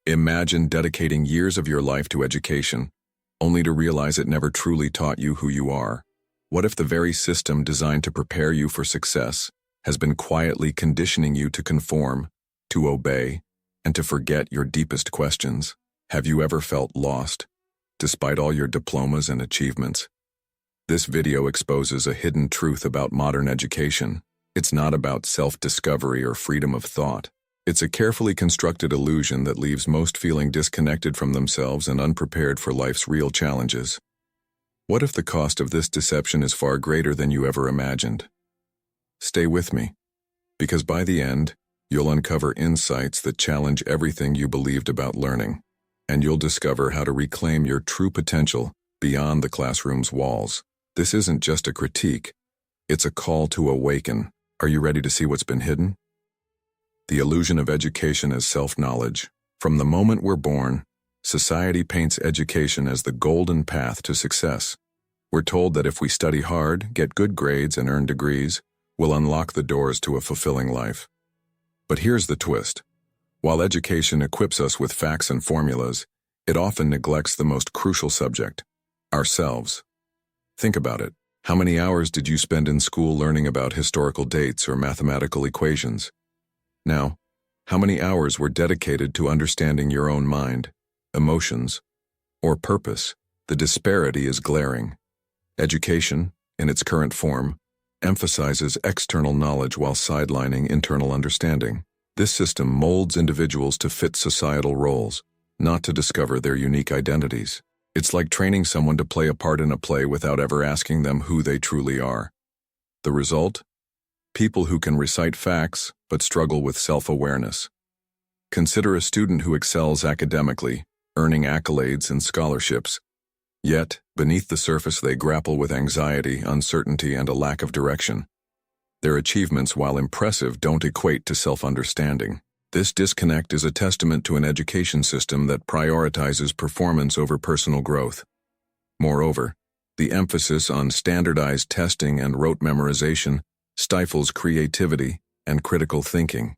Imagine dedicating years of your life to education, only to realize it never truly taught you who you are. What if the very system designed to prepare you for success has been quietly conditioning you to conform, to obey, and to forget your deepest questions? Have you ever felt lost, despite all your diplomas and achievements? This video exposes a hidden truth about modern education. It's not about self-discovery or freedom of thought. It's a carefully constructed illusion that leaves most feeling disconnected from themselves and unprepared for life's real challenges. What if the cost of this deception is far greater than you ever imagined? Stay with me, because by the end, you'll uncover insights that challenge everything you believed about learning, and you'll discover how to reclaim your true potential beyond the classroom's walls. This isn't just a critique, it's a call to awaken. Are you ready to see what's been hidden? The illusion of education as self-knowledge. From the moment we're born, society paints education as the golden path to success. We're told that if we study hard, get good grades, and earn degrees, we'll unlock the doors to a fulfilling life. But here's the twist. While education equips us with facts and formulas, it often neglects the most crucial subject, ourselves. Think about it. How many hours did you spend in school learning about historical dates or mathematical equations? Now, how many hours were dedicated to understanding your own mind, emotions, or purpose? The disparity is glaring. Education, in its current form, emphasizes external knowledge while sidelining internal understanding. This system molds individuals to fit societal roles, not to discover their unique identities. It's like training someone to play a part in a play without ever asking them who they truly are. The result? People who can recite facts but struggle with self-awareness. Consider a student who excels academically, earning accolades and scholarships. Yet, beneath the surface they grapple with anxiety, uncertainty, and a lack of direction. Their achievements, while impressive, don't equate to self-understanding. This disconnect is a testament to an education system that prioritizes performance over personal growth. Moreover, the emphasis on standardized testing and rote memorization stifles creativity and critical thinking.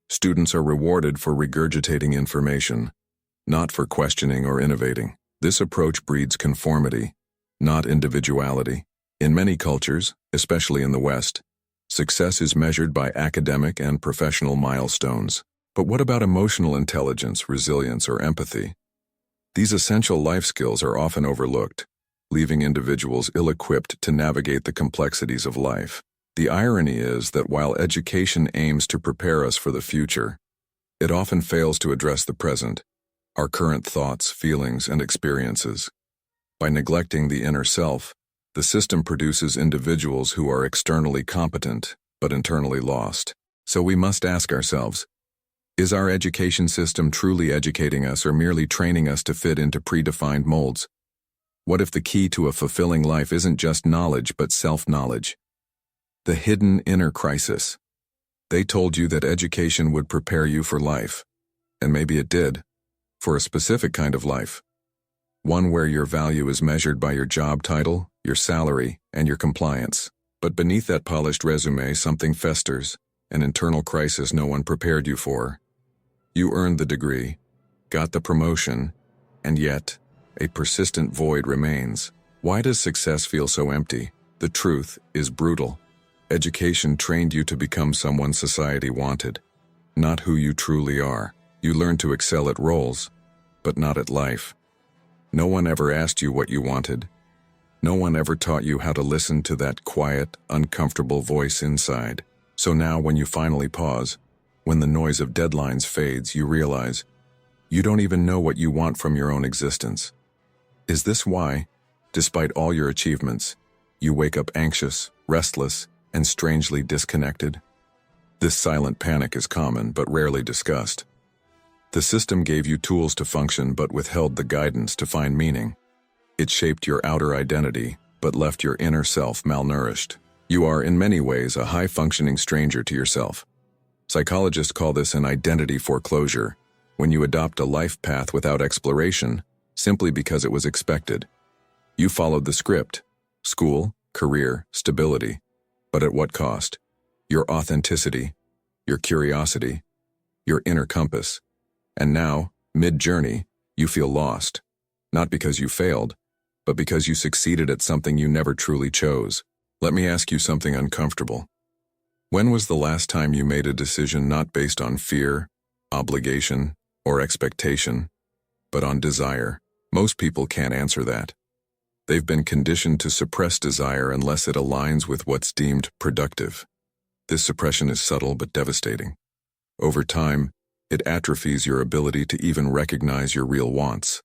Students are rewarded for regurgitating information, not for questioning or innovating. This approach breeds conformity, not individuality. In many cultures, especially in the West, success is measured by academic and professional milestones. But what about emotional intelligence, resilience, or empathy? These essential life skills are often overlooked, leaving individuals ill-equipped to navigate the complexities of life. The irony is that while education aims to prepare us for the future, it often fails to address the present, our current thoughts, feelings, and experiences. By neglecting the inner self, the system produces individuals who are externally competent, but internally lost. So we must ask ourselves, is our education system truly educating us or merely training us to fit into predefined molds? What if the key to a fulfilling life isn't just knowledge but self-knowledge? The hidden inner crisis. They told you that education would prepare you for life, and maybe it did, for a specific kind of life. One where your value is measured by your job title, your salary, and your compliance. But beneath that polished resume, something festers, an internal crisis no one prepared you for. You earned the degree, got the promotion, and yet, a persistent void remains. Why does success feel so empty? The truth is brutal. Education trained you to become someone society wanted, not who you truly are. You learned to excel at roles, but not at life. No one ever asked you what you wanted. No one ever taught you how to listen to that quiet, uncomfortable voice inside. So now when you finally pause, when the noise of deadlines fades, you realize you don't even know what you want from your own existence. Is this why, despite all your achievements, you wake up anxious, restless, and strangely disconnected? This silent panic is common but rarely discussed. The system gave you tools to function but withheld the guidance to find meaning. It shaped your outer identity but left your inner self malnourished. You are in many ways a high-functioning stranger to yourself. Psychologists call this an identity foreclosure, when you adopt a life path without exploration simply because it was expected. You followed the script: school, career, stability. But at what cost? Your authenticity, your curiosity, your inner compass. And now, Mid-journey, you feel lost. Not because you failed, but because you succeeded at something you never truly chose. Let me ask you something uncomfortable. When was the last time you made a decision not based on fear, obligation, or expectation, but on desire? Most people can't answer that. They've been conditioned to suppress desire unless it aligns with what's deemed productive. This suppression is subtle but devastating. Over time, it atrophies your ability to even recognize your real wants.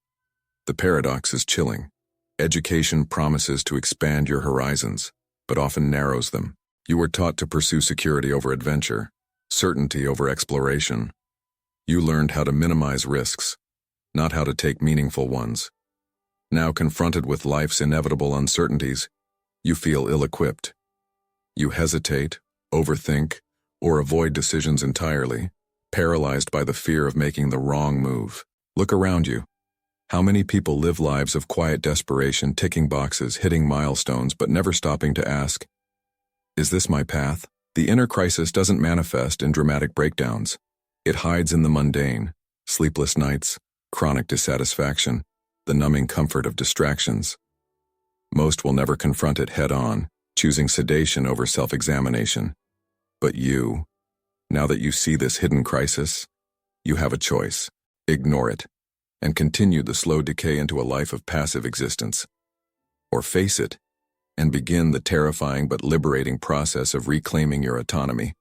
The paradox is chilling. Education promises to expand your horizons, but often narrows them. You were taught to pursue security over adventure, certainty over exploration. You learned how to minimize risks, not how to take meaningful ones. Now confronted with life's inevitable uncertainties, you feel ill-equipped. You hesitate, overthink, or avoid decisions entirely, paralyzed by the fear of making the wrong move. Look around you. How many people live lives of quiet desperation, ticking boxes, hitting milestones, but never stopping to ask, is this my path? The inner crisis doesn't manifest in dramatic breakdowns. It hides in the mundane, sleepless nights, chronic dissatisfaction, the numbing comfort of distractions. Most will never confront it head-on, choosing sedation over self-examination. But you, now that you see this hidden crisis, you have a choice. Ignore it, and continue the slow decay into a life of passive existence. Or face it, and begin the terrifying but liberating process of reclaiming your autonomy.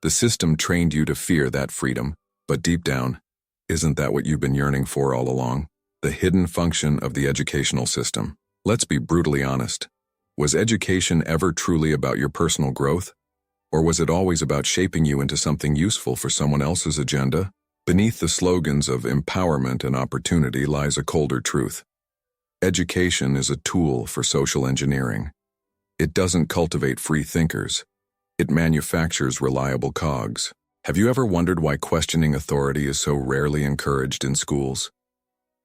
The system trained you to fear that freedom, but deep down, isn't that what you've been yearning for all along? The hidden function of the educational system. Let's be brutally honest. Was education ever truly about your personal growth? Or was it always about shaping you into something useful for someone else's agenda? Beneath the slogans of empowerment and opportunity lies a colder truth. Education is a tool for social engineering. It doesn't cultivate free thinkers. It manufactures reliable cogs. Have you ever wondered why questioning authority is so rarely encouraged in schools?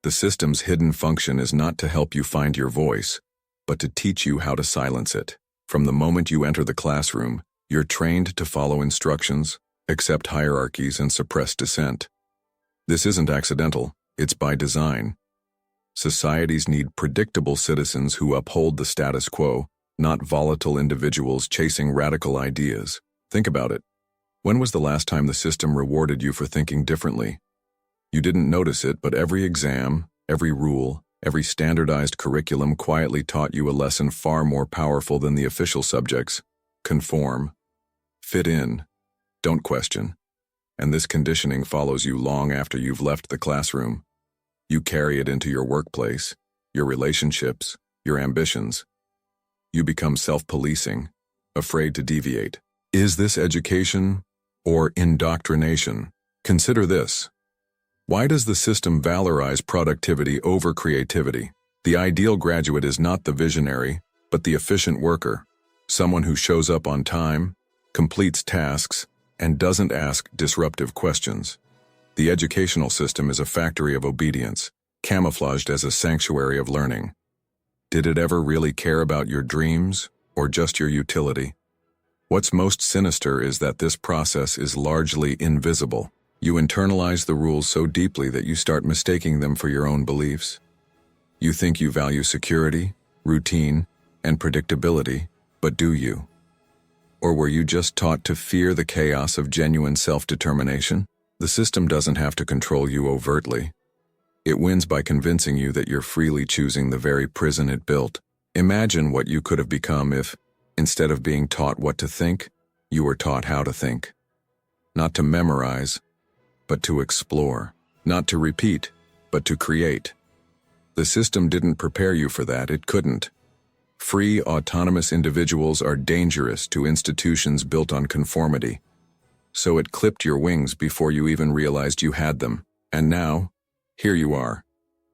The system's hidden function is not to help you find your voice, but to teach you how to silence it. From the moment you enter the classroom, you're trained to follow instructions, accept hierarchies, and suppress dissent. This isn't accidental, it's by design. Societies need predictable citizens who uphold the status quo, not volatile individuals chasing radical ideas. Think about it. When was the last time the system rewarded you for thinking differently? You didn't notice it, but every exam, every rule, every standardized curriculum quietly taught you a lesson far more powerful than the official subjects. Conform. Fit in. Don't question. And this conditioning follows you long after you've left the classroom. You carry it into your workplace, your relationships, your ambitions. You become self-policing, afraid to deviate. Is this education or indoctrination? Consider this. Why does the system valorize productivity over creativity? The ideal graduate is not the visionary, but the efficient worker, someone who shows up on time, completes tasks, and doesn't ask disruptive questions. The educational system is a factory of obedience, camouflaged as a sanctuary of learning. Did it ever really care about your dreams, or just your utility? What's most sinister is that this process is largely invisible. You internalize the rules so deeply that you start mistaking them for your own beliefs. You think you value security, routine, and predictability, but do you? Or were you just taught to fear the chaos of genuine self-determination? The system doesn't have to control you overtly. It wins by convincing you that you're freely choosing the very prison it built. Imagine what you could have become if, instead of being taught what to think, you were taught how to think. Not to memorize, but to explore. Not to repeat, but to create. The system didn't prepare you for that, it couldn't. Free, autonomous individuals are dangerous to institutions built on conformity. So it clipped your wings before you even realized you had them. And now, here you are,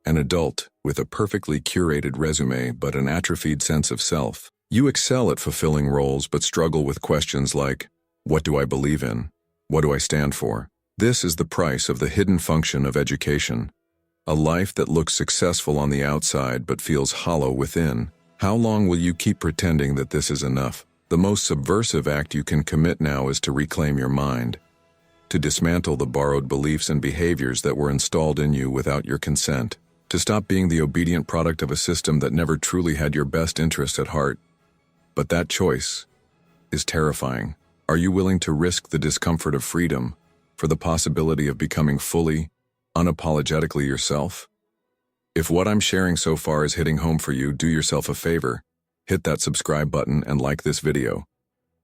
an adult with a perfectly curated resume but an atrophied sense of self. You excel at fulfilling roles but struggle with questions like, what do I believe in? What do I stand for? This is the price of the hidden function of education. A life that looks successful on the outside but feels hollow within. How long will you keep pretending that this is enough? The most subversive act you can commit now is to reclaim your mind. to dismantle the borrowed beliefs and behaviors that were installed in you without your consent, to stop being the obedient product of a system that never truly had your best interest at heart. But that choice is terrifying. Are you willing to risk the discomfort of freedom for the possibility of becoming fully, unapologetically yourself? If what I'm sharing so far is hitting home for you, do yourself a favor. Hit that subscribe button and like this video.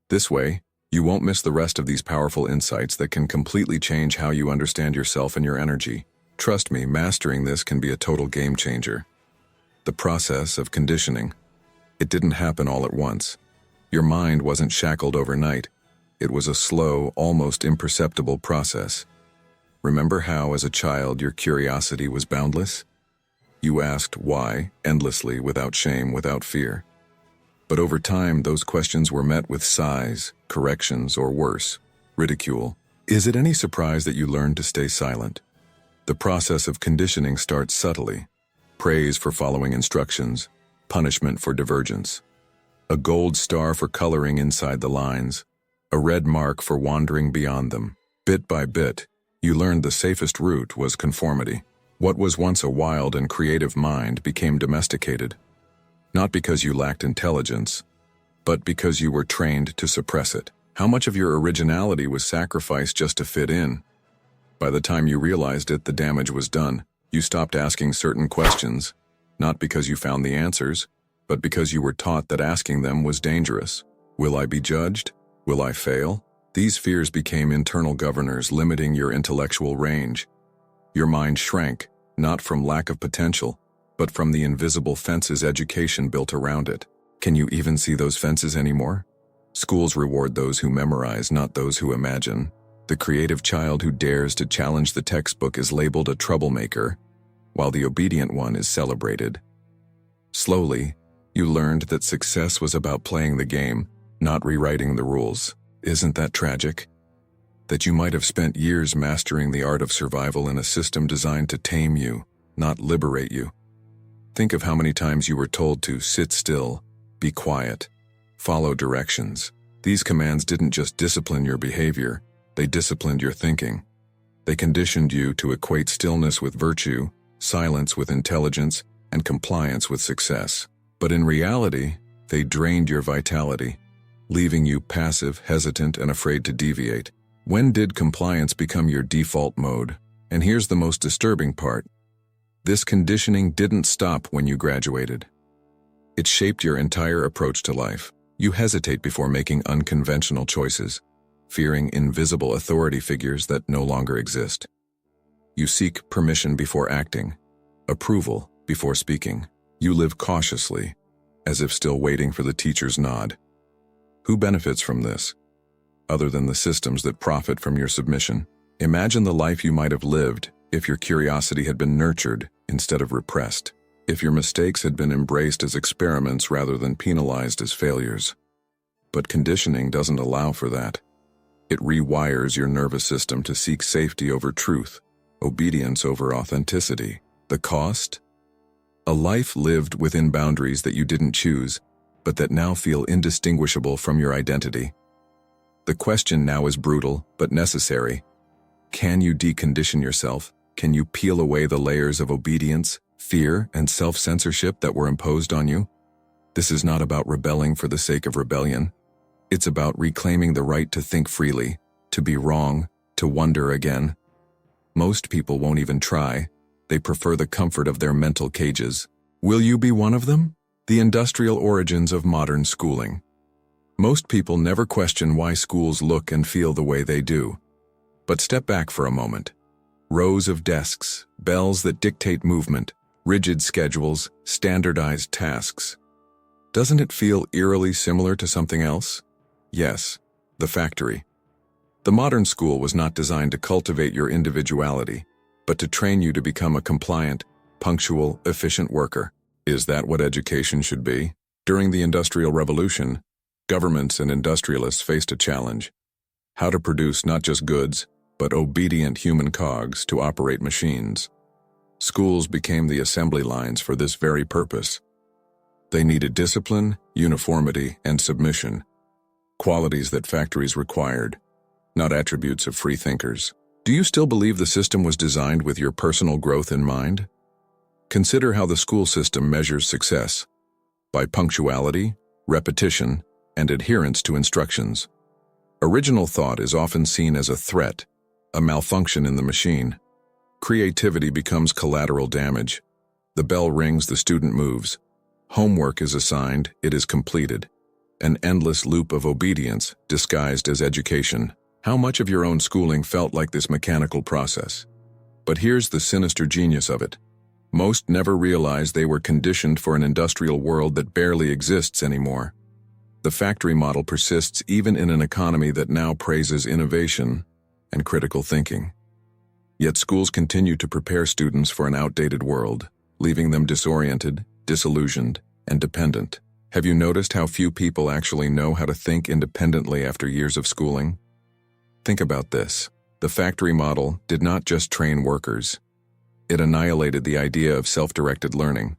This way, you won't miss the rest of these powerful insights that can completely change how you understand yourself and your energy. Trust me, mastering this can be a total game changer. The process of conditioning. It didn't happen all at once. Your mind wasn't shackled overnight. It was a slow, almost imperceptible process. Remember how, as a child, your curiosity was boundless? You asked why, endlessly, without shame, without fear. But over time, those questions were met with sighs, corrections, or worse, ridicule. Is it any surprise that you learned to stay silent? The process of conditioning starts subtly. Praise for following instructions, punishment for divergence. A gold star for coloring inside the lines, a red mark for wandering beyond them. Bit by bit, you learned the safest route was conformity. What was once a wild and creative mind became domesticated. Not because you lacked intelligence, but because you were trained to suppress it. How much of your originality was sacrificed just to fit in? By the time you realized it, the damage was done. You stopped asking certain questions, not because you found the answers, but because you were taught that asking them was dangerous. Will I be judged? Will I fail? These fears became internal governors, limiting your intellectual range. Your mind shrank, not from lack of potential, but from the invisible fences education built around it. Can you even see those fences anymore? Schools reward those who memorize, not those who imagine. The creative child who dares to challenge the textbook is labeled a troublemaker, while the obedient one is celebrated. Slowly, you learned that success was about playing the game, not rewriting the rules. Isn't that tragic? That you might have spent years mastering the art of survival in a system designed to tame you, not liberate you. Think of how many times you were told to sit still, be quiet, follow directions. These commands didn't just discipline your behavior, they disciplined your thinking. They conditioned you to equate stillness with virtue, silence with intelligence, and compliance with success. But in reality, they drained your vitality, leaving you passive, hesitant, and afraid to deviate. When did compliance become your default mode? And here's the most disturbing part. This conditioning didn't stop when you graduated. It shaped your entire approach to life. You hesitate before making unconventional choices, fearing invisible authority figures that no longer exist. You seek permission before acting, approval before speaking. You live cautiously, as if still waiting for the teacher's nod. Who benefits from this, other than the systems that profit from your submission? Imagine the life you might have lived if your curiosity had been nurtured instead of repressed, if your mistakes had been embraced as experiments rather than penalized as failures. But conditioning doesn't allow for that. It rewires your nervous system to seek safety over truth, obedience over authenticity. The cost? A life lived within boundaries that you didn't choose, but that now feel indistinguishable from your identity. The question now is brutal, but necessary. Can you decondition yourself? Can you peel away the layers of obedience, fear, and self-censorship that were imposed on you? This is not about rebelling for the sake of rebellion. It's about reclaiming the right to think freely, to be wrong, to wonder again. Most people won't even try. They prefer the comfort of their mental cages. Will you be one of them? The industrial origins of modern schooling. Most people never question why schools look and feel the way they do. But step back for a moment. Rows of desks, bells that dictate movement, rigid schedules, standardized tasks. Doesn't it feel eerily similar to something else? Yes, the factory. The modern school was not designed to cultivate your individuality, but to train you to become a compliant, punctual, efficient worker. Is that what education should be? During the Industrial Revolution, governments and industrialists faced a challenge: how to produce not just goods, but obedient human cogs to operate machines. Schools became the assembly lines for this very purpose. They needed discipline, uniformity, and submission, qualities that factories required. not attributes of free thinkers. Do you still believe the system was designed with your personal growth in mind? Consider how the school system measures success: by punctuality, repetition, and adherence to instructions. Original thought is often seen as a threat, a malfunction in the machine. Creativity becomes collateral damage. The bell rings, the student moves. Homework is assigned, it is completed. An endless loop of obedience disguised as education. How much of your own schooling felt like this mechanical process? But here's the sinister genius of it. Most never realized they were conditioned for an industrial world that barely exists anymore. The factory model persists even in an economy that now praises innovation and critical thinking. Yet schools continue to prepare students for an outdated world, leaving them disoriented, disillusioned, and dependent. Have you noticed how few people actually know how to think independently after years of schooling? Think about this. The factory model did not just train workers. It annihilated the idea of self-directed learning.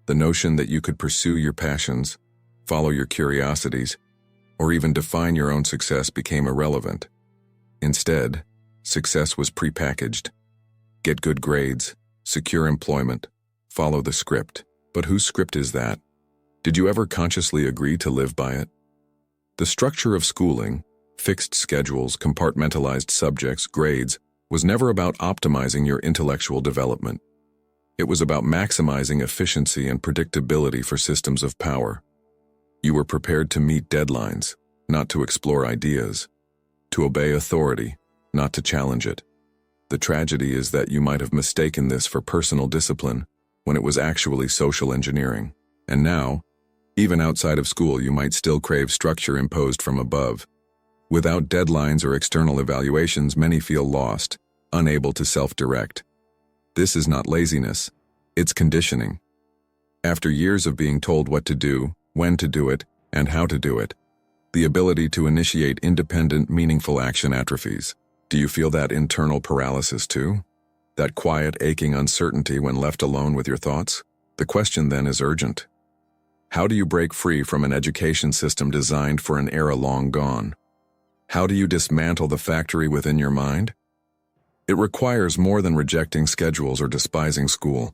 The notion that you could pursue your passions, follow your curiosities, or even define your own success became irrelevant. Instead, success was prepackaged. Get good grades, secure employment, follow the script. But whose script is that? Did you ever consciously agree to live by it? The structure of schooling, fixed schedules, compartmentalized subjects, grades, was never about optimizing your intellectual development. It was about maximizing efficiency and predictability for systems of power. You were prepared to meet deadlines, not to explore ideas, to obey authority, not to challenge it. The tragedy is that you might have mistaken this for personal discipline when it was actually social engineering. And now, even outside of school, you might still crave structure imposed from above. Without deadlines or external evaluations, many feel lost, unable to self-direct. This is not laziness, it's conditioning. After years of being told what to do, when to do it, and how to do it, the ability to initiate independent, meaningful action atrophies. Do you feel that internal paralysis too? That quiet, aching uncertainty when left alone with your thoughts? The question then is urgent. How do you break free from an education system designed for an era long gone? How do you dismantle the factory within your mind? It requires more than rejecting schedules or despising school.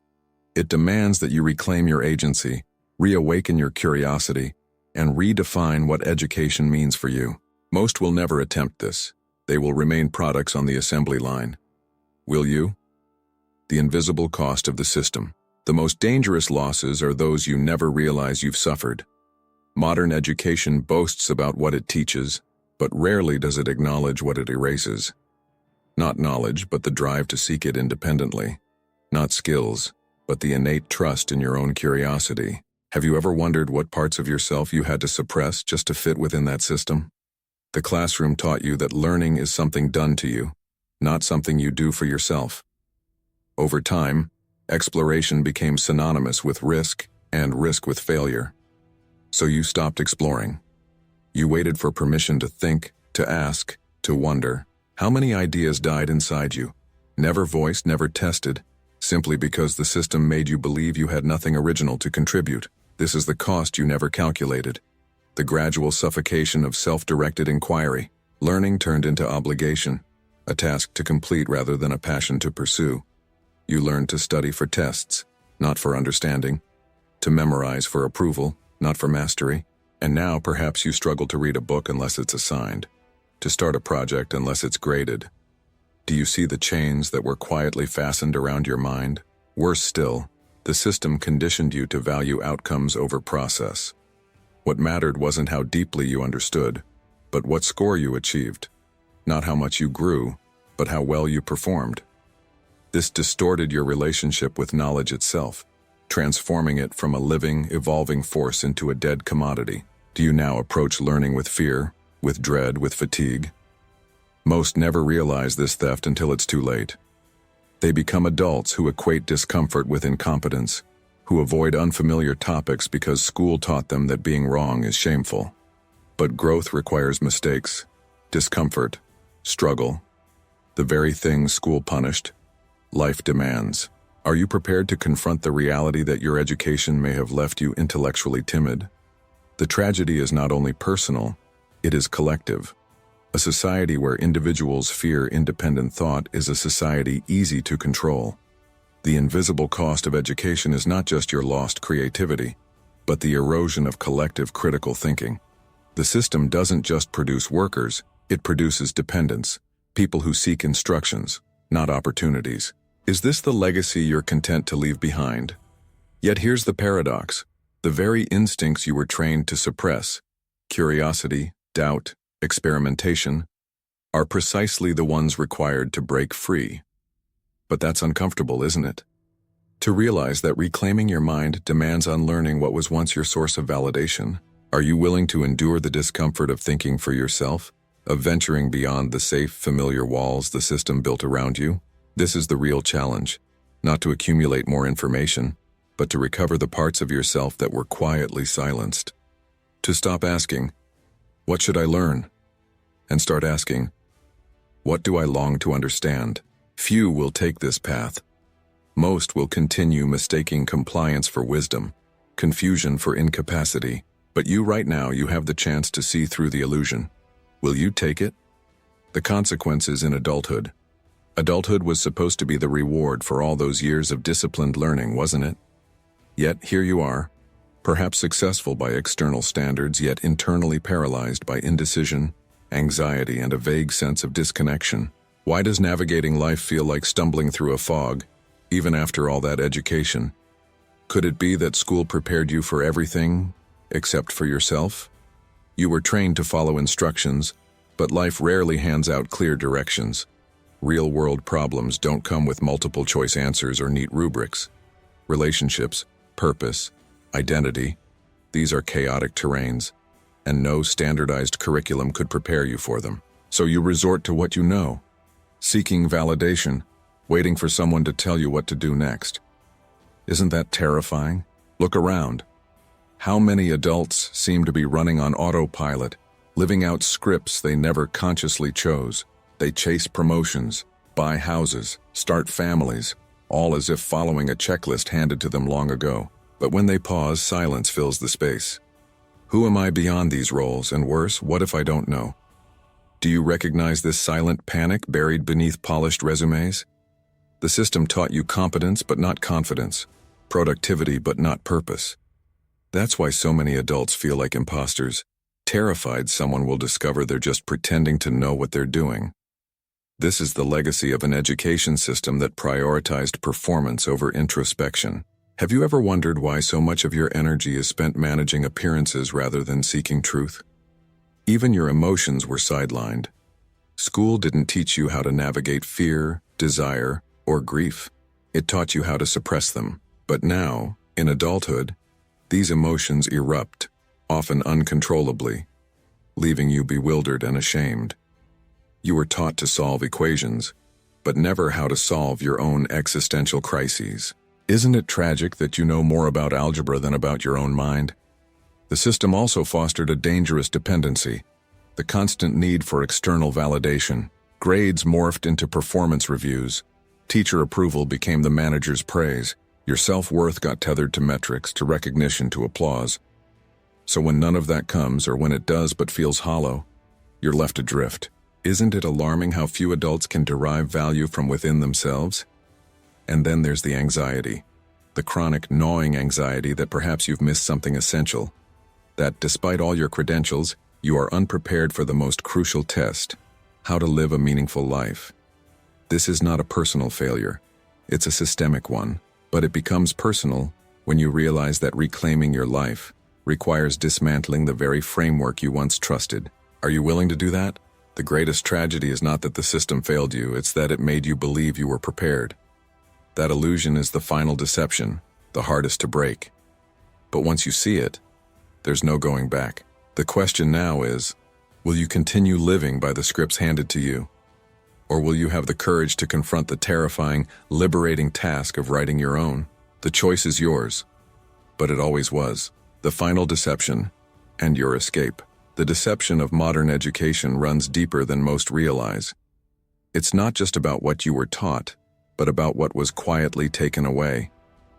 It demands that you reclaim your agency, reawaken your curiosity, and redefine what education means for you. Most will never attempt this. They will remain products on the assembly line. Will you? The invisible cost of the system. The most dangerous losses are those you never realize you've suffered. Modern education boasts about what it teaches, but rarely does it acknowledge what it erases. Not knowledge, but the drive to seek it independently. Not skills, but the innate trust in your own curiosity. Have you ever wondered what parts of yourself you had to suppress just to fit within that system? The classroom taught you that learning is something done to you, not something you do for yourself. Over time, exploration became synonymous with risk and risk with failure. So you stopped exploring. You waited for permission to think, to ask, to wonder. How many ideas died inside you, never voiced, never tested, simply because the system made you believe you had nothing original to contribute? This is the cost you never calculated. The gradual suffocation of self-directed inquiry. Learning turned into obligation, a task to complete rather than a passion to pursue. You learned to study for tests, not for understanding, to memorize for approval, not for mastery, and now perhaps you struggle to read a book unless it's assigned, to start a project unless it's graded. Do you see the chains that were quietly fastened around your mind? Worse still, the system conditioned you to value outcomes over process. What mattered wasn't how deeply you understood, but what score you achieved. Not how much you grew, but how well you performed. This distorted your relationship with knowledge itself, transforming it from a living, evolving force into a dead commodity. Do you now approach learning with fear, with dread, with fatigue? Most never realize this theft until it's too late. They become adults who equate discomfort with incompetence, who avoid unfamiliar topics because school taught them that being wrong is shameful. But growth requires mistakes, discomfort, struggle. The very things school punished, life demands. Are you prepared to confront the reality that your education may have left you intellectually timid? The tragedy is not only personal, it is collective. A society where individuals fear independent thought is a society easy to control. The invisible cost of education is not just your lost creativity, but the erosion of collective critical thinking. The system doesn't just produce workers, it produces dependents, people who seek instructions, not opportunities. Is this the legacy you're content to leave behind? Yet here's the paradox. The very instincts you were trained to suppress, curiosity, doubt, experimentation, are precisely the ones required to break free. But that's uncomfortable, isn't it? To realize that reclaiming your mind demands unlearning what was once your source of validation. Are you willing to endure the discomfort of thinking for yourself, of venturing beyond the safe, familiar walls the system built around you? This is the real challenge, not to accumulate more information, but to recover the parts of yourself that were quietly silenced. To stop asking, "What should I learn?" and start asking, "What do I long to understand?" Few will take this path. Most will continue mistaking compliance for wisdom, confusion for incapacity. But you right now, you have the chance to see through the illusion. Will you take it? The consequences in adulthood. Adulthood was supposed to be the reward for all those years of disciplined learning, wasn't it? Yet here you are, perhaps successful by external standards, yet internally paralyzed by indecision, anxiety, and a vague sense of disconnection. Why does navigating life feel like stumbling through a fog, even after all that education? Could it be that school prepared you for everything except for yourself? You were trained to follow instructions, but life rarely hands out clear directions. Real-world problems don't come with multiple-choice answers or neat rubrics. Relationships, purpose, identity, these are chaotic terrains, and no standardized curriculum could prepare you for them. So you resort to what you know, seeking validation, waiting for someone to tell you what to do next. Isn't that terrifying? Look around. How many adults seem to be running on autopilot, living out scripts they never consciously chose? They chase promotions, buy houses, start families, all as if following a checklist handed to them long ago. But when they pause, silence fills the space. Who am I beyond these roles, and worse, what if I don't know? Do you recognize this silent panic buried beneath polished resumes? The system taught you competence but not confidence, productivity but not purpose. That's why so many adults feel like imposters, terrified someone will discover they're just pretending to know what they're doing. This is the legacy of an education system that prioritized performance over introspection. Have you ever wondered why so much of your energy is spent managing appearances rather than seeking truth? Even your emotions were sidelined. School didn't teach you how to navigate fear, desire, or grief. It taught you how to suppress them. But now, in adulthood, these emotions erupt, often uncontrollably, leaving you bewildered and ashamed. You were taught to solve equations, but never how to solve your own existential crises. Isn't it tragic that you know more about algebra than about your own mind? The system also fostered a dangerous dependency, the constant need for external validation. Grades morphed into performance reviews. Teacher approval became the manager's praise. Your self-worth got tethered to metrics, to recognition, to applause. So when none of that comes, or when it does but feels hollow, you're left adrift. Isn't it alarming how few adults can derive value from within themselves? And then there's the anxiety, the chronic, gnawing anxiety that perhaps you've missed something essential, that despite all your credentials, you are unprepared for the most crucial test, how to live a meaningful life. This is not a personal failure, it's a systemic one. But it becomes personal when you realize that reclaiming your life requires dismantling the very framework you once trusted. Are you willing to do that? The greatest tragedy is not that the system failed you, it's that it made you believe you were prepared. That illusion is the final deception, the hardest to break. But once you see it, there's no going back. The question now is, will you continue living by the scripts handed to you? Or will you have the courage to confront the terrifying, liberating task of writing your own? The choice is yours, but it always was. The final deception, and your escape. The deception of modern education runs deeper than most realize. It's not just about what you were taught, but about what was quietly taken away.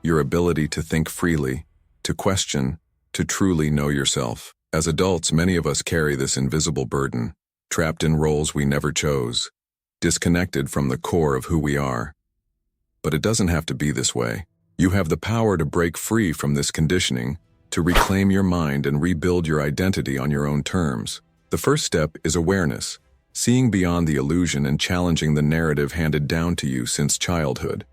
Your ability to think freely, to question, to truly know yourself. As adults, many of us carry this invisible burden, trapped in roles we never chose, disconnected from the core of who we are. But it doesn't have to be this way. You have the power to break free from this conditioning, to reclaim your mind and rebuild your identity on your own terms. The first step is awareness, seeing beyond the illusion and challenging the narrative handed down to you since childhood.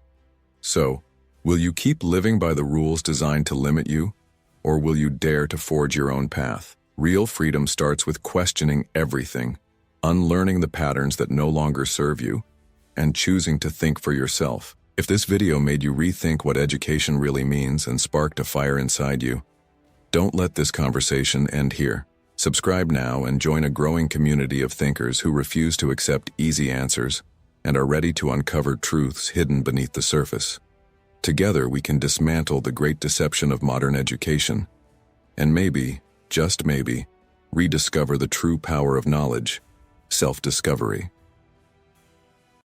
So, will you keep living by the rules designed to limit you, or will you dare to forge your own path? Real freedom starts with questioning everything, unlearning the patterns that no longer serve you, and choosing to think for yourself. If this video made you rethink what education really means and sparked a fire inside you, don't let this conversation end here. Subscribe now and join a growing community of thinkers who refuse to accept easy answers and are ready to uncover truths hidden beneath the surface. Together we can dismantle the great deception of modern education, and maybe, just maybe, rediscover the true power of knowledge, self-discovery.